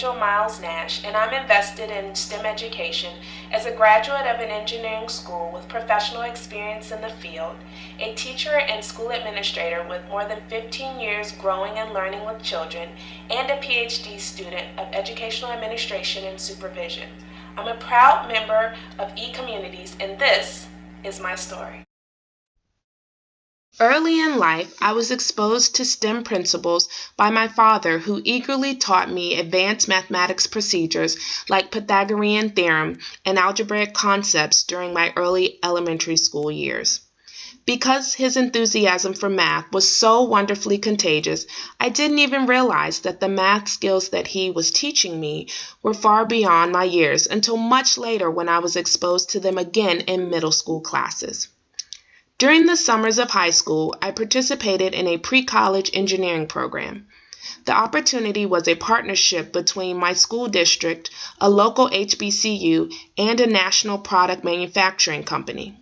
Angel Miles Nash, and I'm invested in STEM education as a graduate of an engineering school with professional experience in the field, a teacher and school administrator with more than 15 years growing and learning with children, and a PhD student of educational administration and supervision. I'm a proud member of eCommunities, and this is my story. Early in life, I was exposed to STEM principles by my father, who eagerly taught me advanced mathematics procedures like Pythagorean theorem and algebraic concepts during my early elementary school years. Because his enthusiasm for math was so wonderfully contagious, I didn't even realize that the math skills that he was teaching me were far beyond my years until much later when I was exposed to them again in middle school classes. During the summers of high school, I participated in a pre-college engineering program. The opportunity was a partnership between my school district, a local HBCU, and a national product manufacturing company.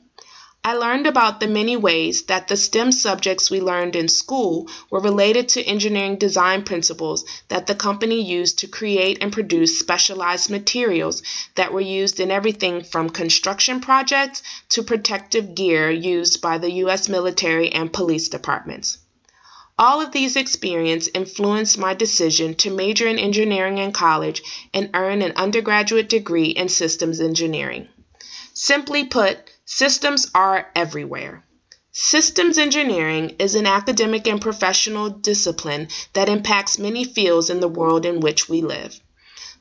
I learned about the many ways that the STEM subjects we learned in school were related to engineering design principles that the company used to create and produce specialized materials that were used in everything from construction projects to protective gear used by the U.S. military and police departments. All of these experiences influenced my decision to major in engineering in college and earn an undergraduate degree in systems engineering. Simply put, systems are everywhere. Systems engineering is an academic and professional discipline that impacts many fields in the world in which we live.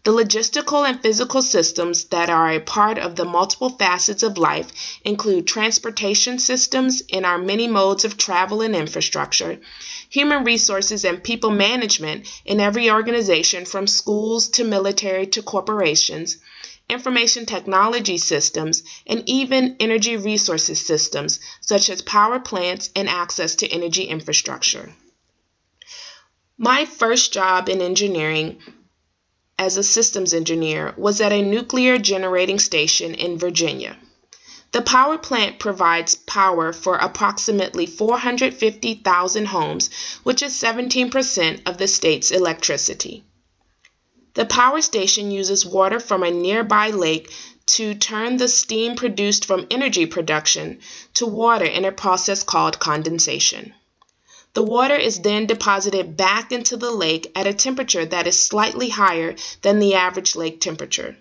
The logistical and physical systems that are a part of the multiple facets of life include transportation systems in our many modes of travel and infrastructure, human resources and people management in every organization from schools to military to corporations, information technology systems, and even energy resources systems, such as power plants and access to energy infrastructure. My first job in engineering as a systems engineer was at a nuclear generating station in Virginia. The power plant provides power for approximately 450,000 homes, which is 17% of the state's electricity. The power station uses water from a nearby lake to turn the steam produced from energy production to water in a process called condensation. The water is then deposited back into the lake at a temperature that is slightly higher than the average lake temperature.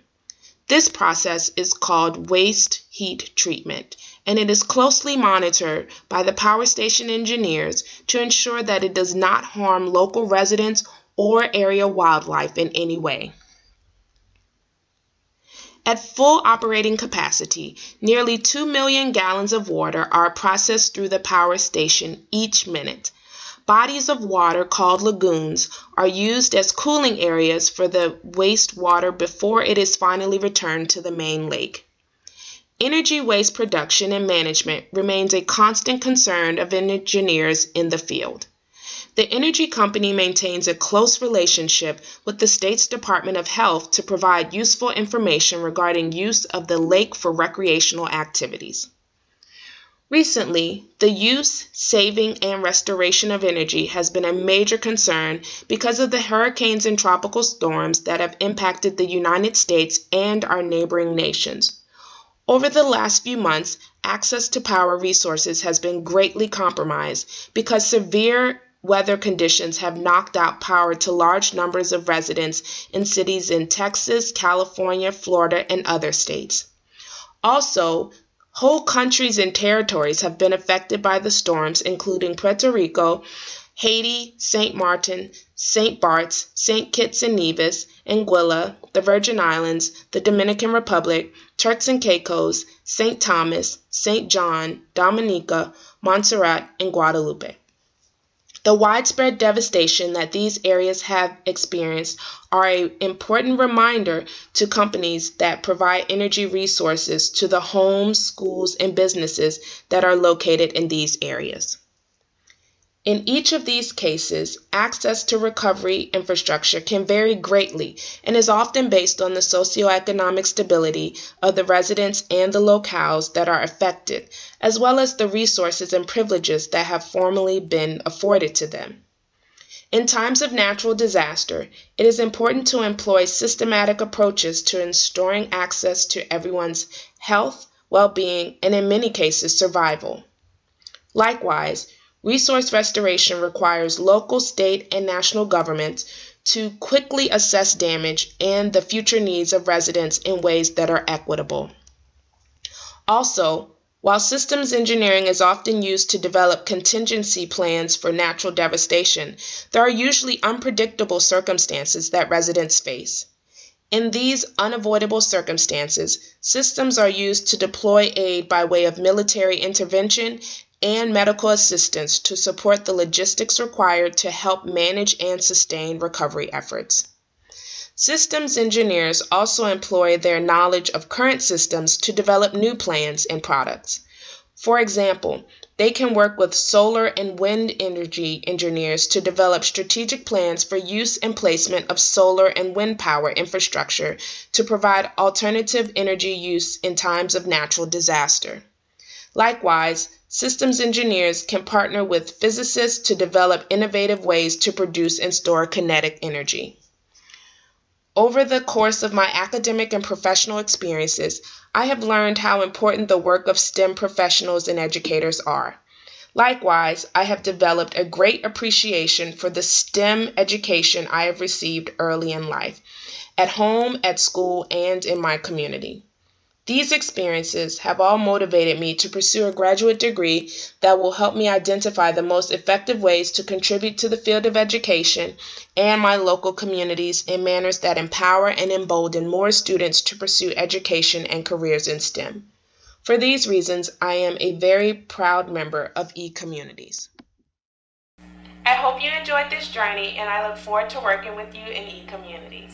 This process is called waste heat treatment, and it is closely monitored by the power station engineers to ensure that it does not harm local residents or area wildlife in any way. At full operating capacity, nearly 2 million gallons of water are processed through the power station each minute. Bodies of water called lagoons are used as cooling areas for the wastewater before it is finally returned to the main lake. Energy waste production and management remains a constant concern of engineers in the field. The energy company maintains a close relationship with the state's Department of Health to provide useful information regarding use of the lake for recreational activities. Recently, the use, saving, and restoration of energy has been a major concern because of the hurricanes and tropical storms that have impacted the United States and our neighboring nations. Over the last few months, access to power resources has been greatly compromised because severe weather conditions have knocked out power to large numbers of residents in cities in Texas, California, Florida, and other states. Also, whole countries and territories have been affected by the storms, including Puerto Rico, Haiti, St. Martin, St. Bart's, St. Kitts and Nevis, Anguilla, the Virgin Islands, the Dominican Republic, Turks and Caicos, St. Thomas, St. John, Dominica, Montserrat, and Guadeloupe. The widespread devastation that these areas have experienced are an important reminder to companies that provide energy resources to the homes, schools, and businesses that are located in these areas. In each of these cases, access to recovery infrastructure can vary greatly and is often based on the socioeconomic stability of the residents and the locales that are affected, as well as the resources and privileges that have formerly been afforded to them. In times of natural disaster, it is important to employ systematic approaches to ensuring access to everyone's health, well-being, and in many cases, survival. Likewise, resource restoration requires local, state, and national governments to quickly assess damage and the future needs of residents in ways that are equitable. Also, while systems engineering is often used to develop contingency plans for natural devastation, there are usually unpredictable circumstances that residents face. In these unavoidable circumstances, systems are used to deploy aid by way of military intervention and medical assistance to support the logistics required to help manage and sustain recovery efforts. Systems engineers also employ their knowledge of current systems to develop new plans and products. For example, they can work with solar and wind energy engineers to develop strategic plans for use and placement of solar and wind power infrastructure to provide alternative energy use in times of natural disaster. Likewise, systems engineers can partner with physicists to develop innovative ways to produce and store kinetic energy. Over the course of my academic and professional experiences, I have learned how important the work of STEM professionals and educators are. Likewise, I have developed a great appreciation for the STEM education I have received early in life, at home, at school, and in my community. These experiences have all motivated me to pursue a graduate degree that will help me identify the most effective ways to contribute to the field of education and my local communities in manners that empower and embolden more students to pursue education and careers in STEM. For these reasons, I am a very proud member of eCommunities. I hope you enjoyed this journey, and I look forward to working with you in eCommunities.